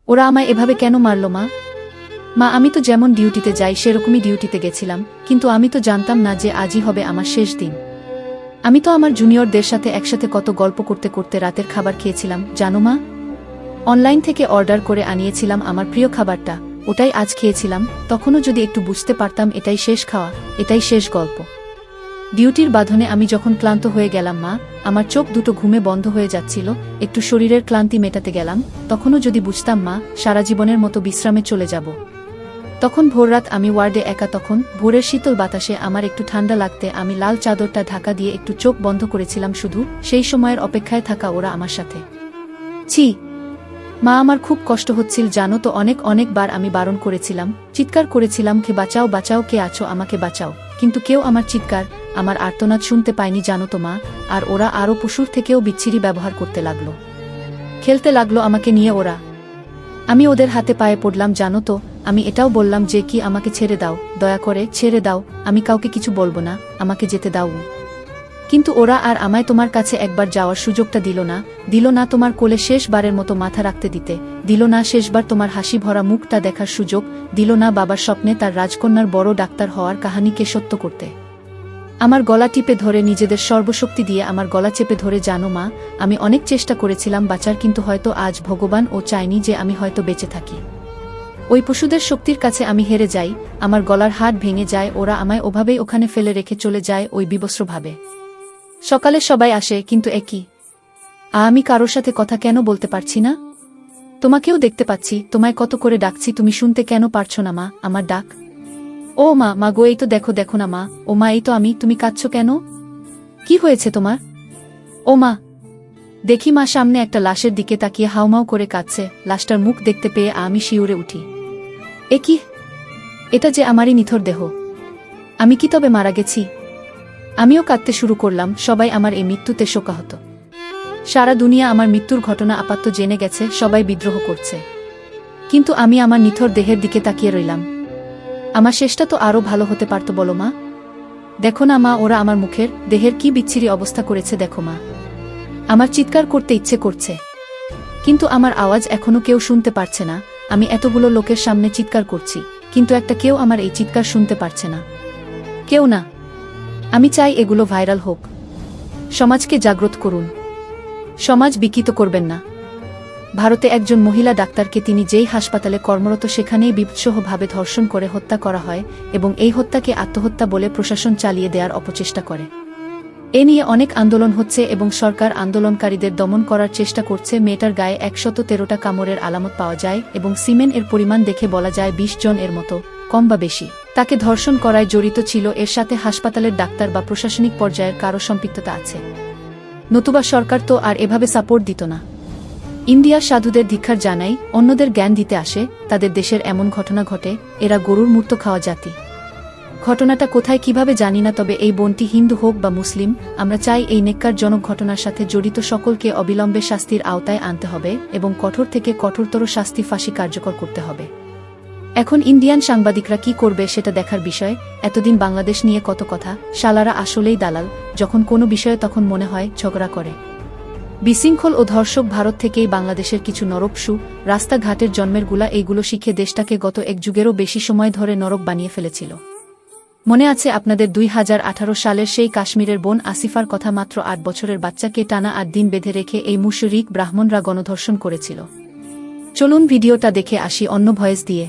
ওরা আমায় এভাবে কেন মারল মা? মা, আমি তো যেমন ডিউটিতে যাই সেরকমই ডিউটিতে গেছিলাম, কিন্তু আমি তো জানতাম না যে আজই হবে আমার শেষ দিন। আমি তো আমার জুনিয়রদের সাথে একসাথে কত গল্প করতে করতে রাতের খাবার খেয়েছিলাম জানো মা। অনলাইন থেকে অর্ডার করে আনিয়েছিলাম আমার প্রিয় খাবারটা, ওটাই আজ খেয়েছিলাম। তখনও যদি একটু বুঝতে পারতাম এটাই শেষ খাওয়া, এটাই শেষ গল্প। ডিউটির বাঁধনে আমি যখন ক্লান্ত হয়ে গেলাম মা, আমার চোখ দুটো ঘুমে বন্ধ হয়ে যাচ্ছিল, একটু শরীরের ক্লান্তি মেটাতে গেলাম, তখনও যদি বুঝতাম মা সারা জীবনের মতো বিশ্রামে চলে যাব। তখন ভোররাত আমি ওয়ার্ডে একা, তখন ভোরের শীতল বাতাসে আমার একটু ঠান্ডা লাগতে আমি লাল চাদরটা ঢাকা দিয়ে একটু চোখ বন্ধ করেছিলাম, শুধু সেই সময়ের অপেক্ষায় থাকা ওরা আমার সাথে। ছি মা, আমার খুব কষ্ট হচ্ছিল জানো তো। অনেকবার আমি বারণ করেছিলাম, চিৎকার করেছিলাম, কে বাঁচাও বাঁচাও, কে আছো আমাকে বাঁচাও, কিন্তু কেউ আমার চিৎকার, আমার আর্তনাদ শুনতে পায়নি জানো তো মা। আর ওরা আরও পশুর থেকেও বিচ্ছিরি ব্যবহার করতে লাগলো, খেলতে লাগলো আমাকে নিয়ে ওরা। আমি ওদের হাতে পায়ে পড়লাম জানো তো। আমি এটাও বললাম যে কি আমাকে ছেড়ে দাও, দয়া করে ছেড়ে দাও, আমি কাউকে কিছু বলবো না, আমাকে যেতে দাও। কিন্তু ওরা আর আমায় তোমার কাছে একবার যাওয়ার সুযোগটা দিল না তোমার কোলে শেষবারের মতো মাথা রাখতে দিতে, দিল না শেষবার তোমার হাসি ভরা মুখটা দেখার সুযোগ, দিল না বাবার স্বপ্নে তার রাজকন্যার বড় ডাক্তার হওয়ার কাহিনীকে সত্য করতে। আমার গলা টিপে ধরে, নিজেদের সর্বশক্তি দিয়ে আমার গলা চেপে ধরে জানো মা, আমি অনেক চেষ্টা করেছিলাম বাঁচার, কিন্তু হয়তো আজ ভগবান ও চায়নি যে আমি হয়তো বেঁচে থাকি। ওই পশুদের শক্তির কাছে আমি হেরে যাই, আমার গলার হাড় ভেঙে যায়, ওরা আমায় ওভাবেই ওখানে ফেলে রেখে চলে যায় ওই বিবস্ত্রভাবে। সকালে সবাই আসে, কিন্তু একই, আমি কারোর সাথে কথা কেন বলতে পারছি না? তোমাকেও দেখতে পাচ্ছি, তোমায় কত করে ডাকছি, তুমি শুনতে কেন পারছো না মা আমার ডাক? ও মা, মা গো, এই তো দেখো না মা, ও মা এই তো আমি, তুমি কাঁদছো কেন? কি হয়েছে তোমার? ও মা। দেখি মা সামনে একটা লাশের দিকে তাকিয়ে হাউমাউ করে কাঁদছে, লাশটার মুখ দেখতে পেয়ে আমি শিউরে উঠি। এ কি? এটা যে আমারই নিথর দেহ, আমি কি তবে মারা গেছি? আমিও কাঁদতে শুরু করলাম, সবাই আমার এই মৃত্যুতে শোকাহত। সারা দুনিয়া আমার মৃত্যুর ঘটনা আপাতত জেনে গেছে, সবাই বিদ্রোহ করছে, কিন্তু আমি আমার নিথর দেহের দিকে তাকিয়ে রইলাম। আমার শেষটা তো আরও ভালো হতে পারত বলো মা। দেখো না মা, ওরা আমার মুখের দেহের কি বিচ্ছিরি অবস্থা করেছে দেখো মা। আমার চিৎকার করতে ইচ্ছে করছে, কিন্তু আমার আওয়াজ এখনো কেউ শুনতে পারছে না। আমি এতগুলো লোকের সামনে চিৎকার করছি, কিন্তু একটা কেউ আমার এই চিৎকার শুনতে পারছে না, কেউ না। আমি চাই এগুলো ভাইরাল হোক, সমাজকে জাগ্রত করুন, সমাজ বিকৃত করবেন না। ভারতে একজন মহিলা ডাক্তারকে তিনি যেই হাসপাতালে কর্মরত সেখানেই বিভৎসভাবে ধর্ষণ করে হত্যা করা হয়, এবং এই হত্যাকে আত্মহত্যা বলে প্রশাসন চালিয়ে দেওয়ার অপচেষ্টা করে। এ নিয়ে অনেক আন্দোলন হচ্ছে এবং সরকার আন্দোলনকারীদের দমন করার চেষ্টা করছে। মেয়েটার গায়ে 113টা কামড়ের আলামত পাওয়া যায় এবং সিমেন এর পরিমাণ দেখে বলা যায় 20 জন এর মতো, কম বা বেশি, তাকে ধর্ষণ করায় জড়িত ছিল। এর সাথে হাসপাতালের ডাক্তার বা প্রশাসনিক পর্যায়ের কারো সম্পৃক্ততা আছে, নতুবা সরকার তো আর এভাবে সাপোর্ট দিত না। ইন্ডিয়ার সাধুদের ধিক্কার জানাই, অন্যদের জ্ঞান দিতে আসে, তাদের দেশের এমন ঘটনা ঘটে, এরা গরুর মূর্ত খাওয়া জাতি। ঘটনাটা কোথায় কিভাবে জানি না, তবে এই বোনটি হিন্দু হোক বা মুসলিম, আমরা চাই এই নেক্কারজনক ঘটনার সাথে জড়িত সকলকে অবিলম্বে শাস্তির আওতায় আনতে হবে এবং কঠোর থেকে কঠোরতর শাস্তি, ফাঁসি কার্যকর করতে হবে। এখন ইন্ডিয়ান সাংবাদিকরা কি করবে সেটা দেখার বিষয়। এতদিন বাংলাদেশ নিয়ে কত কথা, শালারা আসলেই দালাল, যখন কোনো বিষয়ে তখন মনে হয় ঝগড়া করে। বিশৃঙ্খল ও ধর্ষক ভারত থেকেই বাংলাদেশের কিছু নরকশু রাস্তাঘাটের জন্মের গুলা, এইগুলো শিখে দেশটাকে গত এক যুগেরও বেশি সময় ধরে নরক বানিয়ে ফেলেছিল। মনে আছে আপনাদের 2018 সালের সেই কাশ্মীরের বোন আসিফার কথা? মাত্র 8 বছরের বাচ্চাকে টানা 8 দিন বেঁধে রেখে এই মুশরিক ব্রাহ্মণরা গণধর্ষণ করেছিল। চলুন ভিডিওটা দেখে আসি অন্য ভয়েস দিয়ে।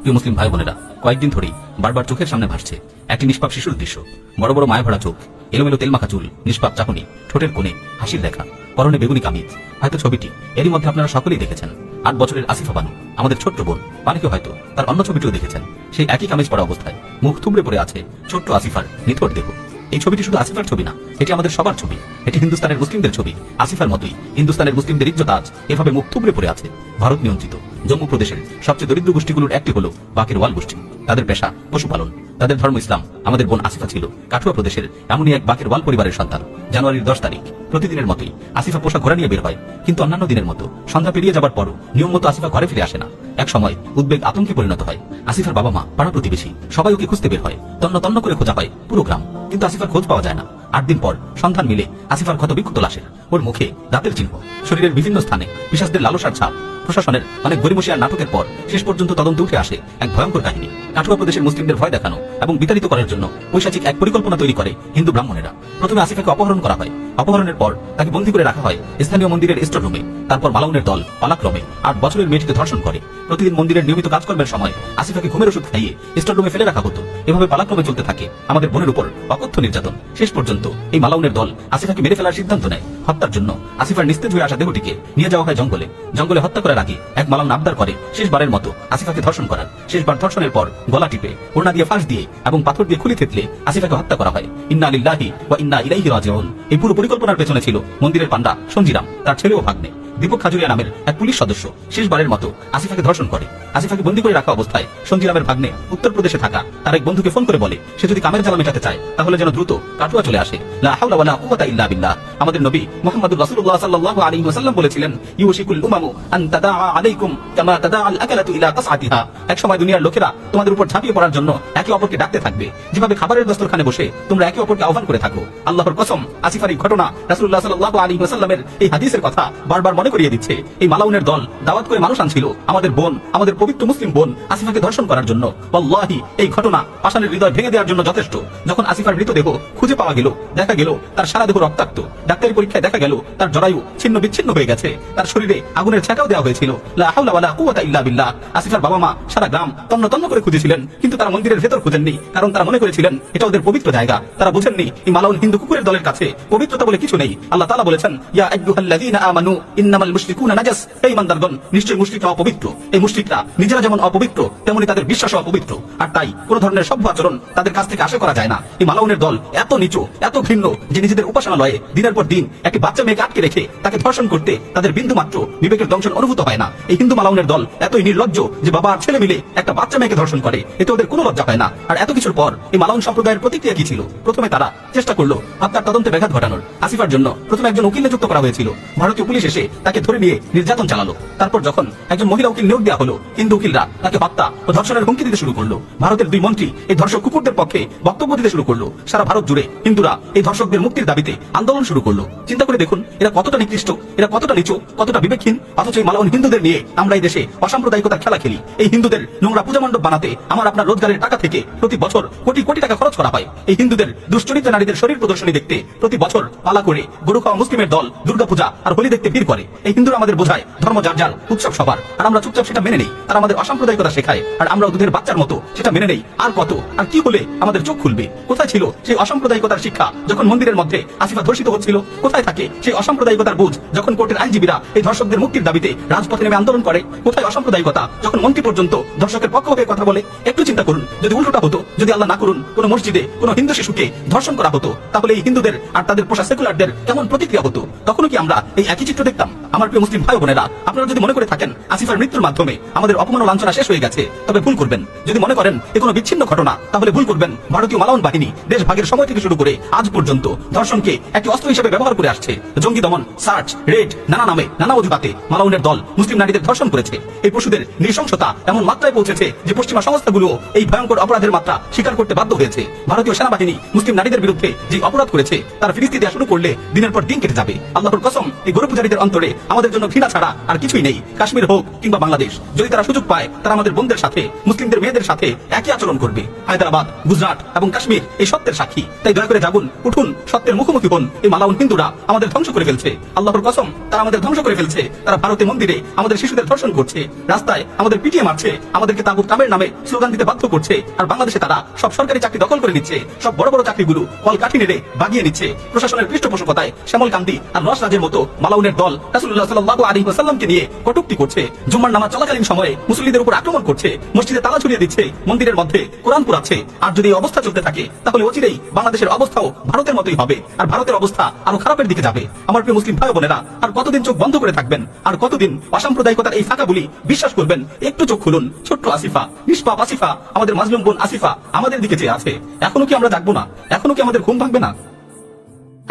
প্রিয় মুসলিম ভাই বোনেরা, কয়েকদিন ধরেই বারবার চোখের সামনে ভাসছে একটি নিষ্পাপ শিশুর দৃশ্য। বড় বড় মায়া ভরা চোখ, এলোমেলো তেলমাখা চুল, নিষ্পাপ চাহনি, ঠোঁটের কোণে হাসির দেখা, পরনে বেগুনি কামিজ। হয়তো ছবিটি এরই মধ্যে আপনারা সকলেই দেখেছেন। 8 বছরের আসিফা বানু, আমাদের ছোট্ট বোন। অনেকে হয়তো তার অন্য ছবিটিও দেখেছেন। সেই একই কামিজ পরা অবস্থায় মুখ থুবড়ে পড়ে আছে ছোট্ট আসিফার নিথর দেহ। এই ছবিটি শুধু আসিফার ছবি না, এটি আমাদের সবার ছবি। এটি হিন্দুস্তানের মুসলিমদের ছবি। আসিফার মতোই হিন্দুস্তানের মুসলিমদের ইজ্জত আজ এভাবে মুখ থুবড়ে পড়ে আছে। ভারত নিয়ন্ত্রিত জম্মু প্রদেশের সবচেয়ে দরিদ্র গোষ্ঠীগুলোর একটি হলো বাকের ওয়াল গোষ্ঠী। তাদের পেশা পশুপালন, তাদের ধর্ম ইসলাম। আমাদের বোন আসিফা ছিল কাঠুয়া প্রদেশের এমনই এক বাকের ওয়াল পরিবারের সন্তান। জানুয়ারির 10 তারিখ প্রতিদিনের মতোই আসিফা পোষা ঘোড়া নিয়ে বের হয়, কিন্তু অন্যান্য দিনের মতো সন্ধ্যা পেরিয়ে যাবার পরও নিয়ম মতো আসিফা ঘরে ফিরে আসে না। এক সময় উদ্বেগ আতঙ্কে পরিণত হয়। আসিফার বাবা মা, পাড়া প্রতিবেশী সবাই ওকে খুঁজতে বের হয়। তন্ন তন্ন করে খোঁজা পায় পুরো গ্রাম, কিন্তু আসিফার খোঁজ পাওয়া যায় না। 8 দিন পর সন্ধান মিলে আসিফার ক্ষত বিক্ষত লাশের, ওর মুখে দাঁতের চিহ্ন, শরীরের বিভিন্ন স্থানে পিশাচদের লালসার ছাপ। প্রশাসনের অনেক গড়িমসিয়ার নাটকের পর শেষ পর্যন্ত তদন্তে উঠে আসে এক ভয়ঙ্কর কাহিনী। কাঠুয়া প্রদেশের মুসলিমদের ভয় দেখানো এবং বিতাড়িত করার জন্য পৈশাচিক এক পরিকল্পনা তৈরি করে হিন্দু ব্রাহ্মণেরা। প্রথমে আসিফাকে অপহরণ করা হয়। অপহরণের পর তাকে বন্দী করে রাখা হয় স্থানীয় মন্দিরের স্টোর রুমে। তারপর মালাউনের দল পালাক্রমে 8 বছরের মেয়েটিকে ধর্ষণ করে। প্রতিদিন মন্দিরের নিয়মিত কাজকর্মের সময় আসিফাকে ঘুমের ওষুধ খাইয়ে স্টোর রুমে ফেলে রাখা হতো। এভাবে পালাক্রমে চলতে থাকে আমাদের বোনের উপর অকথ্য নির্যাতন। শেষ পর্যন্ত এই মালাউনের দল আসিফাকে মেরে ফেলার সিদ্ধান্ত নেয়। হত্যার জন্য আসিফার নিস্তেজ হয়ে আসা দেহটিকে নিয়ে যাওয়া হয় জঙ্গলে। জঙ্গলে হত্যা করার আগে এক মালাউন আবদার করে শেষবারের মতো আসিফাকে ধর্ষণ করার। শেষবার ধর্ষণের পর গলা টিপে, ওড়না দিয়ে ফাঁস দিয়ে এবং পাথর দিয়ে খুলি থেতলে আসিফাকে হত্যা করা হয়। ইন্না লিল্লাহি ওয়া ইন্না ইলাইহি রাজিউন। এই পুরো পরিকল্পনার পেছনে ছিল মন্দিরের পান্ডা সঞ্জিরাম, তার ছেলে ও ভাগ্নে দীপক খাজুরিয়া নামের এক পুলিশ সদস্য। শেষবারের মতো আসিফাকে ধর্ষণ করে। আসিফাকে বন্দী করে রাখা অবস্থায় সঞ্জিরামের ভাগ্নে উত্তরপ্রদেশে থাকা তার এক বন্ধুকে ফোন করে বলে সে যদি কামের জ্বালা মেটাতে চায় তাহলে যেন দ্রুত কাঠুয়া চলে আসে। লা হাওলা ওয়ালা কুওয়াতা ইল্লা বিল্লাহ। আমাদের নবী মুহাম্মদুর রাসূলুল্লাহ সাল্লাল্লাহু আলাইহি ওয়াসাল্লাম বলেছিলেন, ইউশিকুল উমামু আন তাদাআ আলাইকুম কামা তাদাআল আকালাতু ইলা কাসআতিহা। এক সময় দুনিয়ার লোকেরা তোমাদের উপর ঝাঁপিয়ে পড়ার জন্য একে অপরকে ডাকতে থাকবে, যেভাবে খাবারের দস্তরখানে বসে তোমরা একে অপরকে আহ্বান করে থাকো। আল্লাহর কসম, আসিফার এই ঘটনা রাসূলুল্লাহ সাল্লাল্লাহু আলাইহি ওয়াসাল্লামের এই হাদিসের কথা বারবার মনে করিয়ে দিচ্ছে। এই মালাউনের দল দাওয়াত করে মানুষ আনছিল আমাদের বোন, আমাদের পবিত্র মুসলিম বোন আসিফাকে ধর্ষণ করার জন্য। ওয়াল্লাহি এই ঘটনা পাষাণের হৃদয় ভেঙে দেওয়ার জন্য যথেষ্ট। যখন আসিফার মৃতদেহ খুঁজে পাওয়া গেল, দেখা গেল তার সারা দেহ রক্তাক্ত। ডাক্তারি পরীক্ষায় দেখা গেল তার জরায়ু ছিন্ন বিচ্ছিন্ন হয়ে গেছে। তার শরীরে আগুনের ছেঁকাও দেওয়া হয়েছিল। লা হাওলা ওয়ালা কুওয়াতা ইল্লা বিল্লাহ। আসিফার বাবা মা সারা গ্রাম তন্ন তন্ন করে খুঁজেছিলেন, কিন্তু তারা মন্দিরের ভেতর খুঁজেননি, কারণ তারা মনে করেছিলেন এটা ওদের পবিত্র জায়গা। তারা বুঝেননি এই মালাউন হিন্দু কুকুরের দলের কাছে পবিত্রতা বলে কিছু নেই। আল্লাহ তাআলা বলেছেন, ইয়া আইয়ুহাল্লাযীনা আমানু ইন্নামাল মুশরিকুনা নাজাস। এই ইমানদারগণ, নিশ্চয়ই মুশরিকরা অপবিত্র। এই মুশরিকরা নিজেরা যেমন অপবিত্র, তেমনি তাদের বিশ্বাসও অপবিত্র। আর তাই কোনো ধরনের সভ্য আচরণ তাদের কাছ থেকে আশা করা যায় না। এই মালাউনের দল এত নিচু, এত ঘৃণ্য যে নিজেদের উপাসনালয়ে দিনের পর দিন একটি বাচ্চা মেয়েকে আটকে রেখে তাকে ধর্ষণ করতে তাদের বিন্দু মাত্র বিবেকের দংশন অনুভূত হয় না। এই হিন্দু মালাউনের দল এতই নির্লজ্জ যে বাবা আর ছেলে মিলে একটা বাচ্চা মেয়েকে ধর্ষণ করে, এতে ওদের কোনো লজ্জা হয় না। আর এত কিছুর পর এই মালাউন সম্প্রদায়ের প্রতিক্রিয়া কি ছিল? প্রথমে তারা চেষ্টা করলো হত্যার তদন্তে ব্যাঘাত ঘটানোর। আসিফার জন্য প্রথমে একজন উকিল নিযুক্ত করা হয়েছিল। ভারতীয় পুলিশ এসে তাকে ধরে নিয়ে নির্যাতন চালালো। তারপর যখন একজন মহিলা উকিল নিয়োগ দেওয়া হলো, হিন্দু উকিলরা তাকে হত্যা ও ধর্ষণের হুমকি দিতে শুরু করলো। ভারতের 2 মন্ত্রী এই ধর্ষক কুকুরদের পক্ষে বক্তব্য দিতে শুরু করলো। সারা ভারত জুড়ে হিন্দুরা এই ধর্ষকদের মুক্তির দাবিতে আন্দোলন শুরু করলো। চিন্তা করে দেখুন, এরা কতটা নিকৃষ্ট, এরা কতটা নিচু, কতটা বিবেকহীন। অথচ এই মালাউন হিন্দুদের নিয়ে আমরা এই দেশে অসাম্প্রদায়িকতার খেলা খেলি। এই হিন্দুদের নোংরা পূজা মণ্ডপ বানাতে আমার আপনার রোজগারের টাকা থেকে প্রতি বছর কোটি কোটি টাকা খরচ করা হয়। এই হিন্দুদের দুশ্চরিত্র নারীদের শরীর প্রদর্শনী দেখতে প্রতি বছর পালা করে গরু খাওয়া মুসলিমের দল দুর্গাপূজা আর হোলি দেখতে ভিড় করে। এই হিন্দুরা আমাদের বোঝায় ধর্ম যার যার, উৎসব সবার, আর আমরা চুপচাপ সেটা মেনে নেই। তারা আমাদের অসাম্প্রদায়িকতা শেখায় আর আমরা দুধের বাচ্চার মতো সেটা মেনে নেই। আর কত আর কি হলে আমাদের চোখ খুলবে? কোথায় ছিল সেই অসাম্প্রদায়িকতার শিক্ষা যখন মন্দিরের মধ্যে আসিফা ধর্ষিত হচ্ছিল? কোথায় থাকে সেই অসাম্প্রদায়িকতার বুঝ যখন কোর্টের আইনজীবীরা এই ধর্ষকদের মুক্তির দাবিতে রাজপথে নেমে আন্দোলন করে? কোথায় অসাম্প্রদায়িকতা যখন মন্ত্রী পর্যন্ত ধর্ষকের পক্ষ হয়ে কথা বলে? একটু চিন্তা করুন, যদি উল্টোটা হতো, যদি আল্লাহ না করুন কোন মসজিদে কোন হিন্দু শিশুকে ধর্ষণ করা হতো, তাহলে এই হিন্দুদের আর তাদের পোষা সেকুলারদের কেমন প্রতিক্রিয়া হতো? তখনও কি আমরা এই একই চিত্র দেখতাম? আমার প্রিয় মুসলিম ভাই বোনেরা, আপনারা যদি মনে করে থাকেন আসিফার মৃত্যুর মাধ্যমে আমাদের অপমান ও লাঞ্ছনা শেষ হয়ে গেছে, তবে ভুল করবেন। যদি মনে করেন এ কোনো বিচ্ছিন্ন ঘটনা, তাহলে ভুল করবেন। ভারতীয় মালাউন বাহিনী দেশ ভাগের সময় থেকে শুরু করে আজ পর্যন্ত ধর্ষণকে একটি অস্ত্র হিসেবে ব্যবহার করে আসছে। জঙ্গি দমন, সার্চ, রেড, নানা নামে নানা অজুহাতে মালাউনের দল মুসলিম নারীদের ধর্ষণ করেছে। এই পশুদের নৃশংসতা এমন মাত্রায় পৌঁছেছে যে পশ্চিমা সংস্থাগুলো এই ভয়ঙ্কর অপরাধের মাত্রা স্বীকার করতে বাধ্য হয়েছে। ভারতীয় সেনাবাহিনী মুসলিম নারীদের বিরুদ্ধে যে অপরাধ করেছে তার ফিরিস্তি দেওয়া শুরু করলে দিনের পর দিন কেটে যাবে। আল্লাহর কসম, এই গরু পূজারীদের অন্তরে আমাদের জন্য ঘৃণা ছাড়া আর কিছুই নেই। কাশ্মীর হোক কিংবা বাংলাদেশ, যদি তারা সুযোগ পায় তারা আমাদের বোনদের সাথে, মুসলিমদের মেয়েদের সাথে একই আচরণ করবে। হায়দ্রাবাদ, গুজরাট এবং কাশ্মীর এই সত্যের সাক্ষী। তাই দয়া করে জাগুন, উঠুন, সত্যের মুখোমুখি হন। এই মালাউন হিন্দুরা আমাদের ধ্বংস করে ফেলছে। আল্লাহর কসম, তারা আমাদের ধ্বংস করে ফেলছে। তারা ভারতে মন্দিরে আমাদের শিশুদের ধর্ষণ করছে, রাস্তায় আমাদের পিটিয়ে মারছে, আমাদেরকে তাগুত কামের নামে স্লোগান দিতে বাধ্য করছে। আর বাংলাদেশে তারা সব সরকারি চাকরি দখল করে নিচ্ছে, সব বড় বড় চাকরিগুলো কলকাঠি নেড়ে বাগিয়ে নিচ্ছে। প্রশাসনের পৃষ্ঠপোষকতায় শ্যামল কান্তি আর রস রাজের মতো মালাউনের দল রাসূলুল্লাহ সাল্লাল্লাহু আলাইহি ওয়াসাল্লামকে নিয়ে কটূক্তি করছে। জুম্মার নামাজ চলাকালীন সময়ে মুসল্লিদের উপর আক্রমণ করছে, মসজিদে তালা ঝুলিয়ে দিচ্ছে, মন্দিরের মধ্যে কোরআন পুরাচ্ছে। আর যদি এই অবস্থা চলতে থাকে তাহলে অচিরেই বাংলাদেশের অবস্থাও ভারতের মতোই হবে, আর ভারতের অবস্থা আরো খারাপের দিকে যাবে। আমার প্রিয় মুসলিম ভাই বোনেরা, আর কতদিন চোখ বন্ধ করে থাকবেন? আর কতদিন অসাম্প্রদায়িকতার এই ফাঁকা বলি বিশ্বাস করবেন? একটু চোখ খুলুন, ছোট্ট আসিফা, নিষ্পাপ আসিফা, আমাদের মাজলুম বোন আসিফা আমাদের দিকে চেয়ে আছে। এখনো কি আমরা জাগবো না? এখনো কি আমাদের ঘুম ভাঙবে না?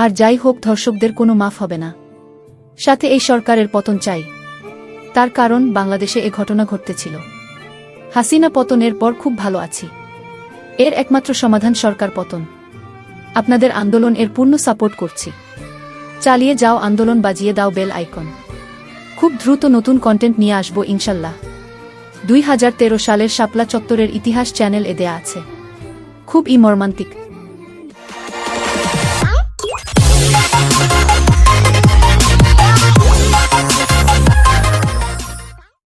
আর যাই হোক, ধর্ষকদের কোনো মাফ হবে না। সাথে এই সরকারের পতন চাই। তার কারণ বাংলাদেশে এ ঘটনা ঘটতেছিল। হাসিনা পতনের পর খুব ভালো আছি। এর একমাত্র সমাধান সরকার পতন। আপনাদের আন্দোলন এর পূর্ণ সাপোর্ট করছি। চালিয়ে যাও আন্দোলন, বাজিয়ে দাও বেল আইকন। খুব দ্রুত নতুন কন্টেন্ট নিয়ে আসবো ইনশাল্লাহ। 2013 সালের শাপলা চত্বরের ইতিহাস চ্যানেল এ দেয়া আছে। খুব মর্মান্তিক।